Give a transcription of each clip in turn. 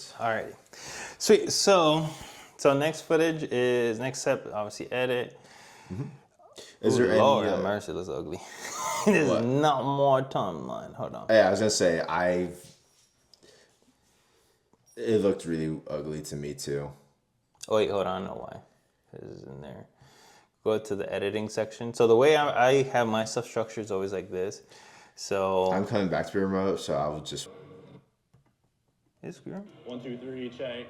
footage. All right, sweet. So next footage is next step. Obviously, edit. Is there Lord any? have mercy, looks ugly. There's What? not more timeline. Hold on. Yeah, I was gonna say It looked really ugly to me too. Oh wait, hold on. I know why. This is in there. Go to the editing section. So the way I have my stuff structured is always like this. So I'm coming back to the remote, so I will just. it's good. 1, 2, 3, check.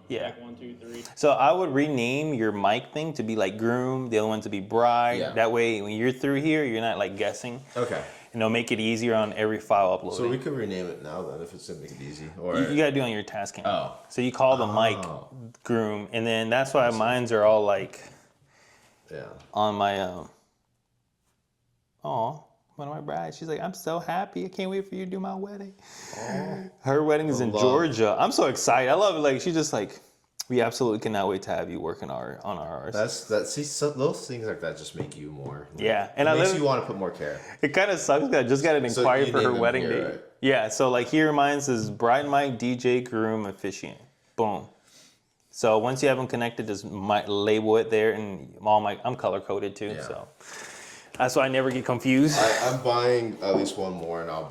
Yeah. Check 1, 2, 3. So I would rename your mic thing to be like groom, the other one to be bride. Yeah. That way, when you're through here, you're not like guessing. Okay. And it'll make it easier on every file uploading. So we could rename it now then if it's gonna make it easy. Or You gotta do it on your tasking. Oh. So you call the mic groom, and then that's why mine's are all like yeah. on my one of my brides. She's like, I'm so happy. I can't wait for you to do my wedding. Her wedding is in Georgia. I'm so excited. I love it. Like she's just like, we absolutely cannot wait to have you working on ours. See, so those things like that just make you more. Yeah, and it makes you want to put more care. It kind of sucks that I just got an inquiry you for name her them wedding here, date. right? Yeah, so like here mine says bride mic, DJ, groom, officiant. Boom. So once you have them connected, just label it there, and I'm color coded too. Yeah. So that's why I never get confused. I'm buying at least one more, and I'll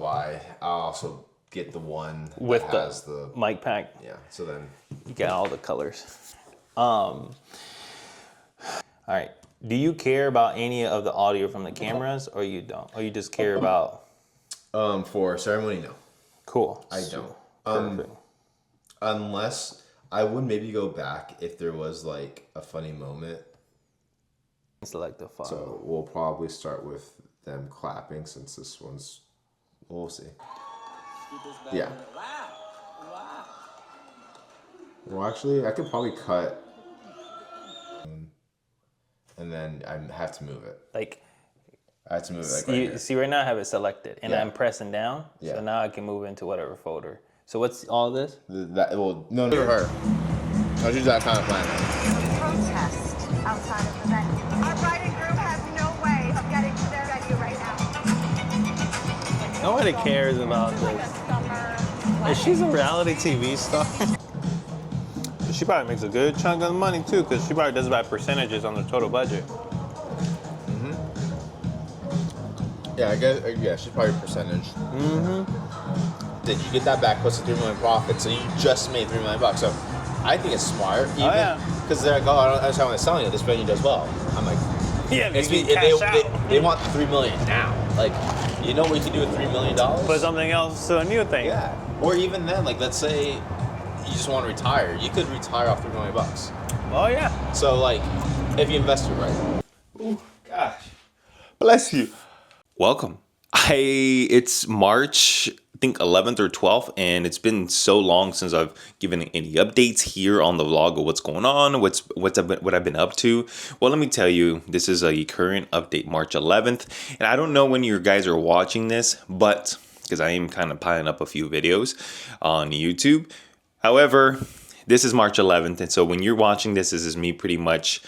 also get the one With that has the mic pack. yeah. So then You got all the colors. All right. Do you care about any of the audio from the cameras, or you don't? Or you just care about? for ceremony, no, Cool. I don't. Perfect. Unless I would maybe go back if there was like a funny moment. Select the file. So we'll probably start with them clapping since this one's. We'll see. Yeah. Well, actually, I could probably cut, and then I have to move it. Like. I have to move it like right You here. see, right now I have it selected, and Yeah. I'm pressing down. Yeah. So now I can move into whatever folder. So what's all this? No, for her. I'll use that kind of plan. Protest outside of the venue. Our bride and groom have no way of getting to their venue right now. Nobody cares about this. She's a reality TV star. She probably makes a good chunk of money too, because she probably does it by percentages on the total budget. Yeah, I guess. Yeah, she's probably a percentage. Did you get that back plus the $3 million profit? So you just made $3 million. So I think it's smart. Even, yeah. Because they're like, oh, I don't understand what they're selling it. This venue does well. I'm like, Yeah, they want $3 million now. Like, you know what you can do with $3 million? Put something else to a new thing. Yeah. Or even then, like, let's say you just want to retire. You could retire off $3 million. Oh yeah. So like, if you invest it right. Ooh, gosh. Bless you. Welcome. It's March, I think 11th or 12th, and it's been so long since I've given any updates here on the vlog of what's going on, what I've been up to. Well, let me tell you, this is a current update, March 11th, and I don't know when you guys are watching this, but because I am kind of piling up a few videos on YouTube. However, this is March 11th, and so when you're watching this is me pretty much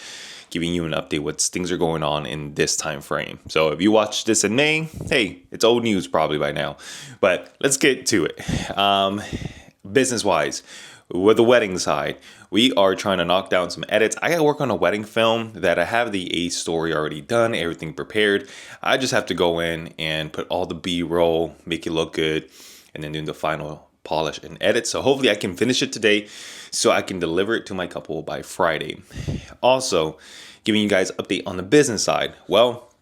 giving you an update what things are going on in this time frame. So if you watch this in May, hey, it's old news probably by now. But let's get to it. Business-wise, with the wedding side, we are trying to knock down some edits. I gotta work on a wedding film that I have the A story already done, everything prepared. I just have to go in and put all the B-roll, make it look good, and then do the final polish and edit. So hopefully I can finish it today so I can deliver it to my couple by Friday. Also, giving you guys an update on the business side. Well,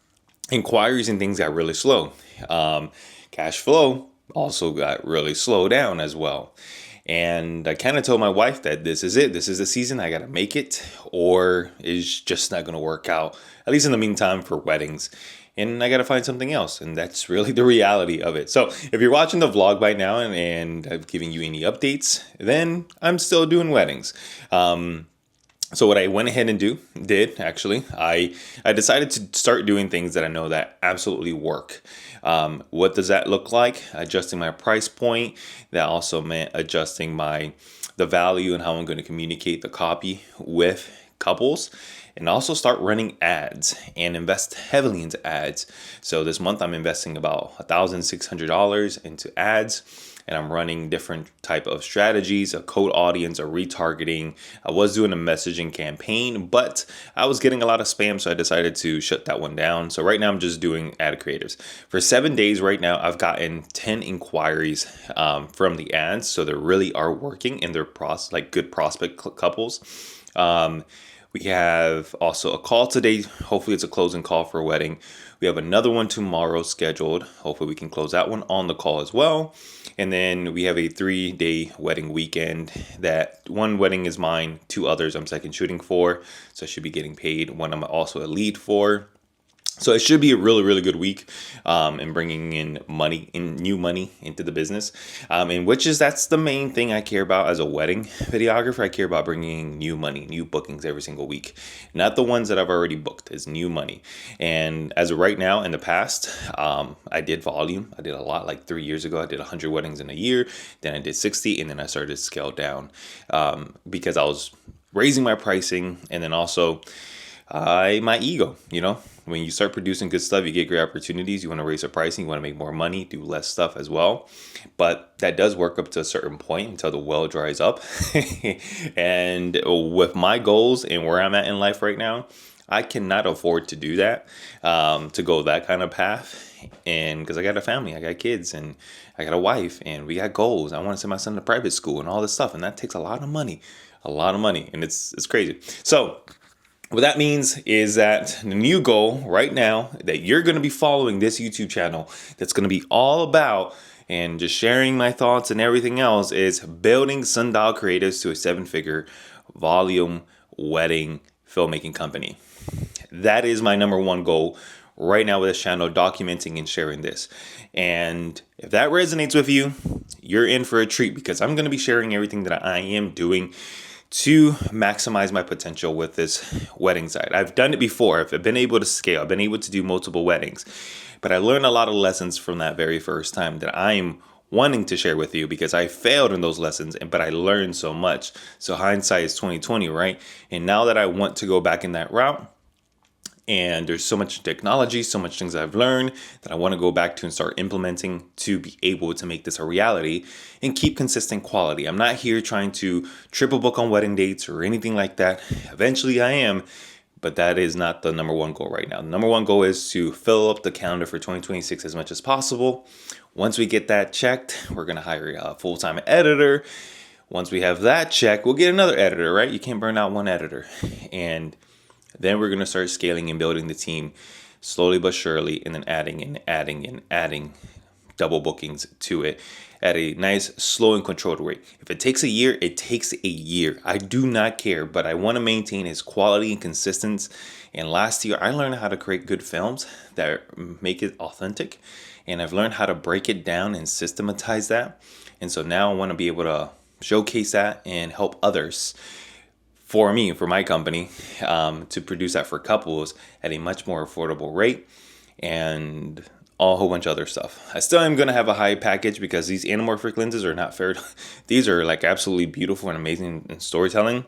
inquiries and things got really slow. Cash flow also got really slow down as well. And I kind of told my wife that this is it. This is the season. I got to make it, or it's just not going to work out, at least in the meantime for weddings. And I got to find something else. And that's really the reality of it. So if you're watching the vlog by now and I'm giving you any updates, then I'm still doing weddings. So what I went ahead and did actually, I decided to start doing things that I know that absolutely work. What does that look like? Adjusting my price point. That also meant adjusting the value and how I'm going to communicate the copy with couples, and also start running ads and invest heavily into ads. So this month I'm investing about $1,600 into ads. and I'm running different type of strategies, a cold audience, a retargeting. I was doing a messaging campaign, but I was getting a lot of spam, so I decided to shut that one down. So right now I'm just doing ad creators. For 7 days right now, I've gotten 10 inquiries from the ads, so they really are working, and they're good prospect couples. We have also a call today. Hopefully it's a closing call for a wedding. We have another one tomorrow scheduled. Hopefully we can close that one on the call as well. And then we have a 3-day wedding weekend. That one wedding is mine. 2 others I'm second shooting for. So I should be getting paid. One I'm also a lead for. So it should be a really, really good week, and bringing in new money into the business, and that's the main thing I care about as a wedding videographer. I care about bringing in new money, new bookings every single week, not the ones that I've already booked. Is new money. And as of right now, in the past, I did volume. I did a lot. Like 3 years ago, I did 100 weddings in a year. Then I did 60, and then I started to scale down because I was raising my pricing, and then also my ego, when you start producing good stuff, you get great opportunities. You want to raise the pricing, you want to make more money, do less stuff as well. But that does work up to a certain point until the well dries up. And with my goals and where I'm at in life right now, I cannot afford to do that, to go that kind of path. And because I got a family, I got kids, and I got a wife, and we got goals. I want to send my son to private school and all this stuff. And that takes a lot of money. And it's crazy. So what that means is that the new goal right now that you're going to be following this YouTube channel, that's going to be all about and just sharing my thoughts and everything else, is building Sundial Creatives to a 7-figure volume wedding filmmaking company. That is my number one goal right now with this channel, documenting and sharing this. And if that resonates with you, you're in for a treat, because I'm going to be sharing everything that I am doing to maximize my potential with this wedding side. I've done it before. I've been able to scale. I've been able to do multiple weddings. But I learned a lot of lessons from that very first time that I'm wanting to share with you, because I failed in those lessons, but I learned so much. So hindsight is 2020, right? And now that I want to go back in that route, and there's so much technology, so much things I've learned that I want to go back to and start implementing to be able to make this a reality and keep consistent quality. I'm not here trying to triple book on wedding dates or anything like that. Eventually I am, but that is not the number one goal right now. The number one goal is to fill up the calendar for 2026 as much as possible. Once we get that checked, we're going to hire a full-time editor. Once we have that checked, we'll get another editor, right? You can't burn out one editor. And then we're going to start scaling and building the team slowly but surely, and then adding double bookings to it at a nice, slow and controlled rate. If it takes a year, it takes a year. I do not care, but I want to maintain its quality and consistency. And last year, I learned how to create good films that make it authentic. And I've learned how to break it down and systematize that. And so now I want to be able to showcase that and help others, for my company, to produce that for couples at a much more affordable rate, and a whole bunch of other stuff. I still am going to have a high package, because these anamorphic lenses are not fair. These are like absolutely beautiful and amazing in storytelling.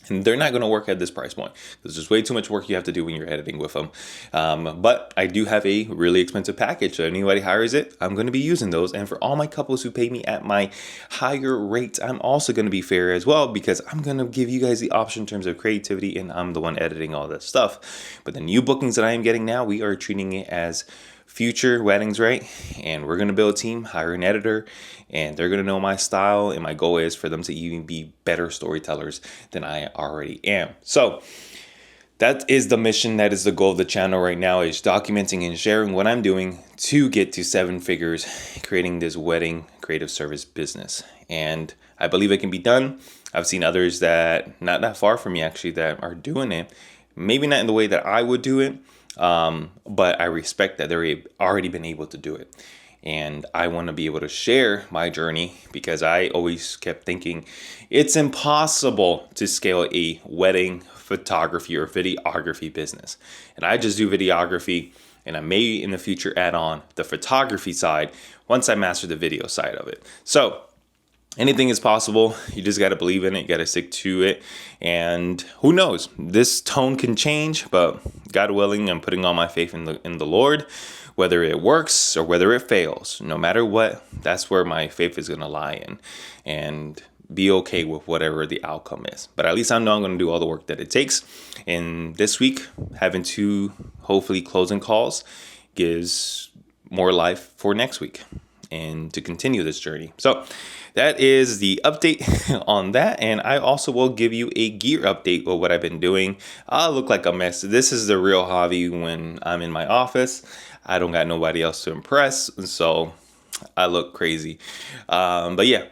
And they're not going to work at this price point. There's just way too much work you have to do when you're editing with them. But I do have a really expensive package. So anybody hires it, I'm going to be using those. And for all my couples who pay me at my higher rates, I'm also going to be fair as well, because I'm going to give you guys the option in terms of creativity, and I'm the one editing all that stuff. But the new bookings that I am getting now, we are treating it as future weddings, right? And we're going to build a team, hire an editor, and they're going to know my style. And my goal is for them to even be better storytellers than I already am. So that is the mission. That is the goal of the channel right now, is documenting and sharing what I'm doing to get to 7 figures, creating this wedding creative service business. And I believe it can be done. I've seen others that not that far from me actually that are doing it. Maybe not in the way that I would do it, but I respect that they're already been able to do it. And I want to be able to share my journey, because I always kept thinking it's impossible to scale a wedding photography or videography business. And I just do videography, and I may in the future add on the photography side once I master the video side of it. So anything is possible. You just got to believe in it. You got to stick to it. And who knows? This tone can change, but God willing, I'm putting all my faith in the Lord. whether it works or whether it fails, no matter what, that's where my faith is going to lie in, and be okay with whatever the outcome is. But at least I know I'm going to do all the work that it takes. And this week, having 2 hopefully closing calls gives more life for next week and to continue this journey. So that is the update on that. And I also will give you a gear update of what I've been doing. I look like a mess. This is the real hobby when I'm in my office. I don't got nobody else to impress, so I look crazy. But yeah,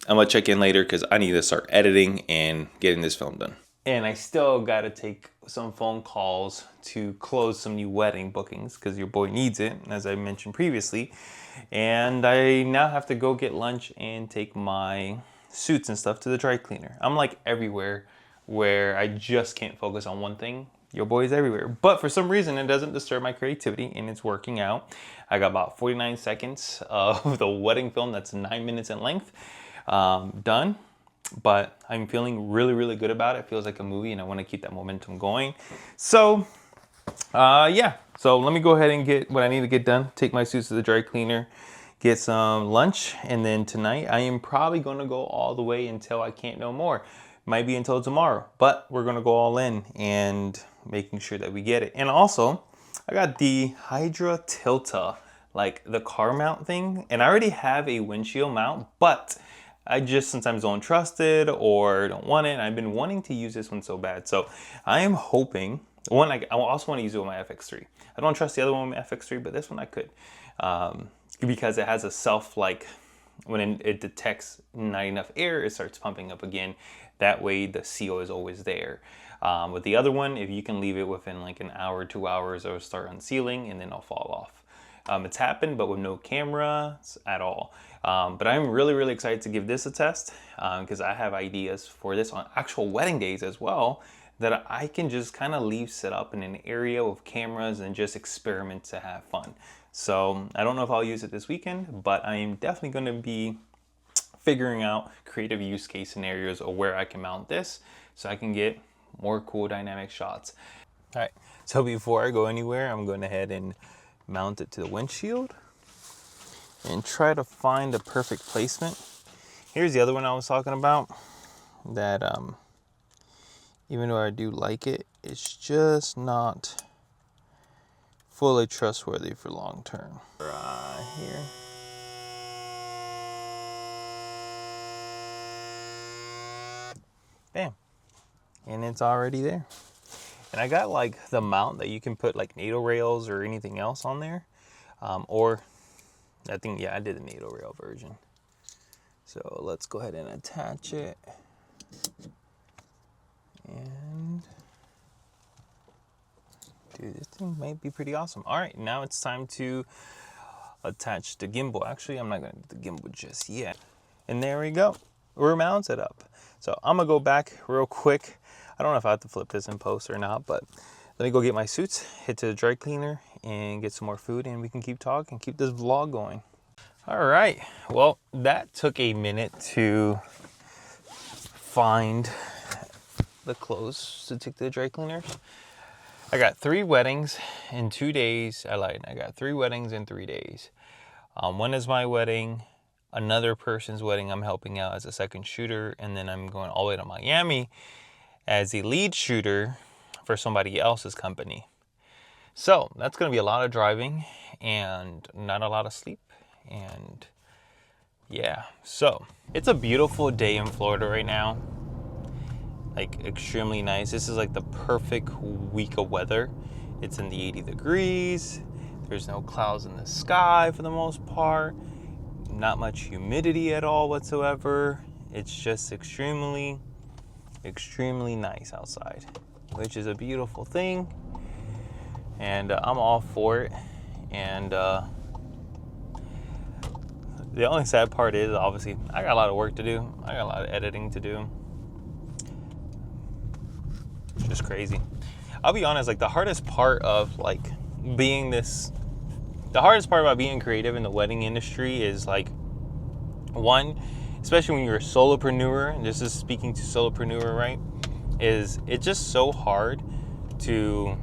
I'm gonna check in later because I need to start editing and getting this film done. And I still gotta take some phone calls to close some new wedding bookings because your boy needs it, as I mentioned previously. And I now have to go get lunch and take my suits and stuff to the dry cleaner. I'm like everywhere where I just can't focus on one thing. Your boy is everywhere. But for some reason, it doesn't disturb my creativity and it's working out. I got about 49 seconds of the wedding film that's 9 minutes in length done. But I'm feeling really, really good about it. It feels like a movie and I want to keep that momentum going. So, yeah. So let me go ahead and get what I need to get done. Take my suits to the dry cleaner, get some lunch. And then tonight I am probably going to go all the way until I can't no more. Might be until tomorrow, but we're going to go all in and making sure that we get it. And also, I got the Hydra Tilta, like the car mount thing. And I already have a windshield mount, but I just sometimes don't trust it or don't want it. And I've been wanting to use this one so bad. So I am hoping, I also want to use it with my FX3. I don't trust the other one with my FX3, but this one I could. Because it has a self, like, when it detects not enough air, it starts pumping up again. That way the CO is always there. With the other one, if you can leave it within like an hour, 2 hours, it'll start unsealing and then it'll fall off. It's happened, but with no cameras at all. But I'm really, really excited to give this a test because I have ideas for this on actual wedding days as well that I can just kind of leave set up in an area with cameras and just experiment to have fun. So I don't know if I'll use it this weekend, but I am definitely going to be figuring out creative use case scenarios of where I can mount this so I can get more cool dynamic shots. All right, so before I go anywhere, I'm going ahead and mount it to the windshield and try to find the perfect placement. Here's the other one I was talking about that even though I do like it, it's just not fully trustworthy for long term. Right here. Bam. And it's already there. And I got like the mount that you can put like NATO rails or anything else on there. Or I think, yeah, I did the NATO rail version. So let's go ahead and attach it. And dude, this thing might be pretty awesome. All right, now it's time to attach the gimbal. Actually, I'm not gonna do the gimbal just yet. And there we go. We're mounted up. So I'm gonna go back real quick. I don't know if I have to flip this in post or not, but let me go get my suits, head to the dry cleaner, and get some more food, and we can keep talking, keep this vlog going. All right, well, that took a minute to find the clothes to take to the dry cleaners. I got 3 weddings in 2 days. I lied, I got 3 weddings in 3 days. One is my wedding, another person's wedding I'm helping out as a second shooter, and then I'm going all the way to Miami as a lead shooter for somebody else's company. So that's gonna be a lot of driving and not a lot of sleep. And yeah, so it's a beautiful day in Florida right now. Like extremely nice. This is like the perfect week of weather. It's in the 80 degrees. There's no clouds in the sky for the most part. Not much humidity at all whatsoever. It's just extremely nice outside, which is a beautiful thing. And I'm all for it. And the only sad part is, obviously, I got a lot of work to do. I got a lot of editing to do. It's just crazy. I'll be honest, like the hardest part of like the hardest part about being creative in the wedding industry is like, one, especially when you're a solopreneur, and this is speaking to solopreneur, right? Is it's just so hard to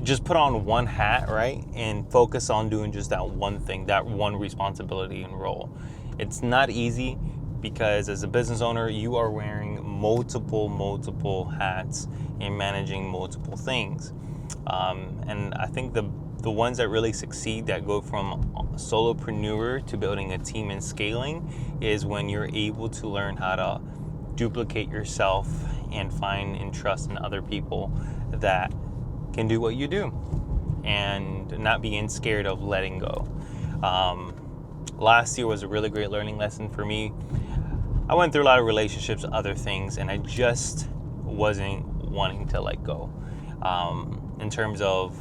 just put on one hat, right? And focus on doing just that one thing, that one responsibility and role. It's not easy because as a business owner, you are wearing multiple hats and managing multiple things. And I think the ones that really succeed, that go from solopreneur to building a team and scaling, is when you're able to learn how to duplicate yourself and find and trust in other people that can do what you do and not being scared of letting go. Last year was a really great learning lesson for me. I went through a lot of relationships, other things, and I just wasn't wanting to let go. In terms of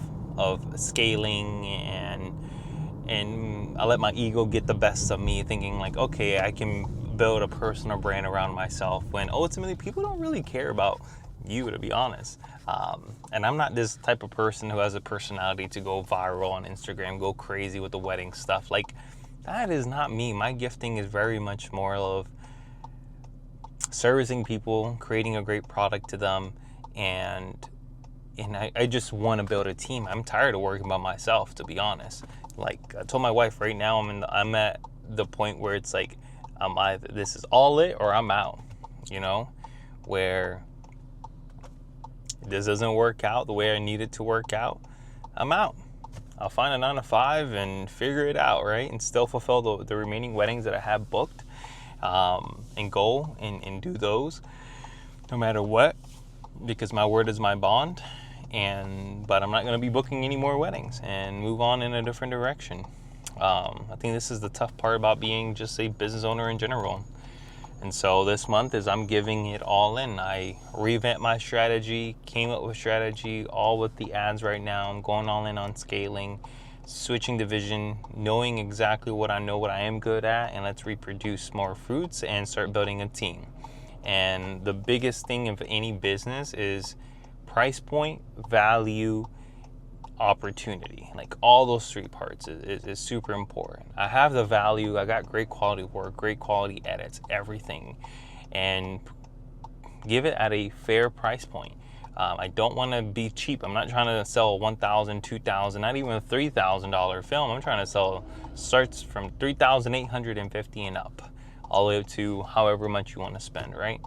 scaling, and I let my ego get the best of me, thinking like, okay, I can build a personal brand around myself, when ultimately people don't really care about you, to be honest. And I'm not this type of person who has a personality to go viral on Instagram, go crazy with the wedding stuff. Like, that is not me. My gifting is very much more of servicing people, creating a great product to them, and I just want to build a team. I'm tired of working by myself, to be honest. Like I told my wife, right now I'm at the point where it's like, I'm either, this is all it or I'm out, you know, where this doesn't work out the way I need it to work out, I'm out. I'll find a 9 to 5 and figure it out, right? And still fulfill the remaining weddings that I have booked, and go and do those no matter what, because my word is my bond. But I'm not going to be booking any more weddings and move on in a different direction. I think this is the tough part about being just a business owner in general. And so this month is I'm giving it all in. I revamped my strategy, came up with strategy, all with the ads right now. I'm going all in on scaling, switching the vision, knowing exactly what I know, what I am good at, and let's reproduce more fruits and start building a team. And the biggest thing of any business is price point, value, opportunity. Like all those three parts is super important. I have the value, I got great quality work, great quality edits, everything, and give it at a fair price point. I don't want to be cheap. I'm not trying to sell $1,000, $2,000, not even a $3,000 film. I'm trying to sell, starts from $3,850 and up, all the way up to however much you want to spend, right?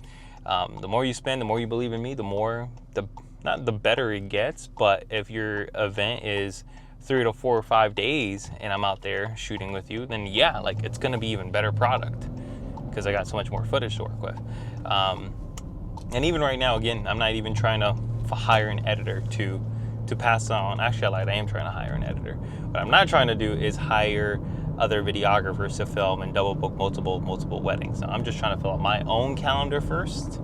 The more you spend, the more you believe in me, not the better it gets, but if your event is 3 to 4 or 5 days and I'm out there shooting with you, then yeah, like it's gonna be even better product because I got so much more footage to work with. And even right now, again, I'm not even trying to hire an editor to pass on. Actually, I am trying to hire an editor. What I'm not trying to do is hire other videographers to film and double book multiple weddings. So I'm just trying to fill out my own calendar first,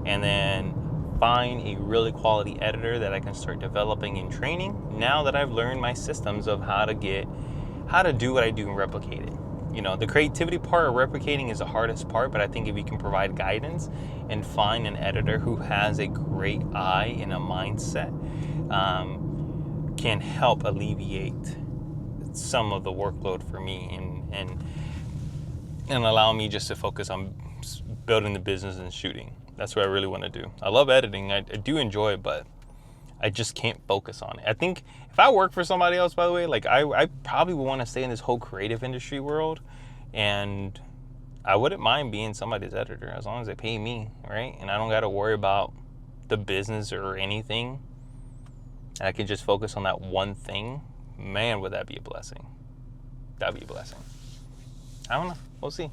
and then find a really quality editor that I can start developing and training now that I've learned my systems of how to do what I do and replicate it. You know, the creativity part of replicating is the hardest part, but I think if you can provide guidance and find an editor who has a great eye and a mindset, can help alleviate some of the workload for me and allow me just to focus on building the business and shooting. That's what I really want to do. I love editing. I do enjoy it, but I just can't focus on it. I think if I work for somebody else, by the way, like I probably would want to stay in this whole creative industry world, and I wouldn't mind being somebody's editor as long as they pay me, right? And I don't got to worry about the business or anything. And I can just focus on that one thing. Man, would that be a blessing? That'd be a blessing. I don't know. We'll see.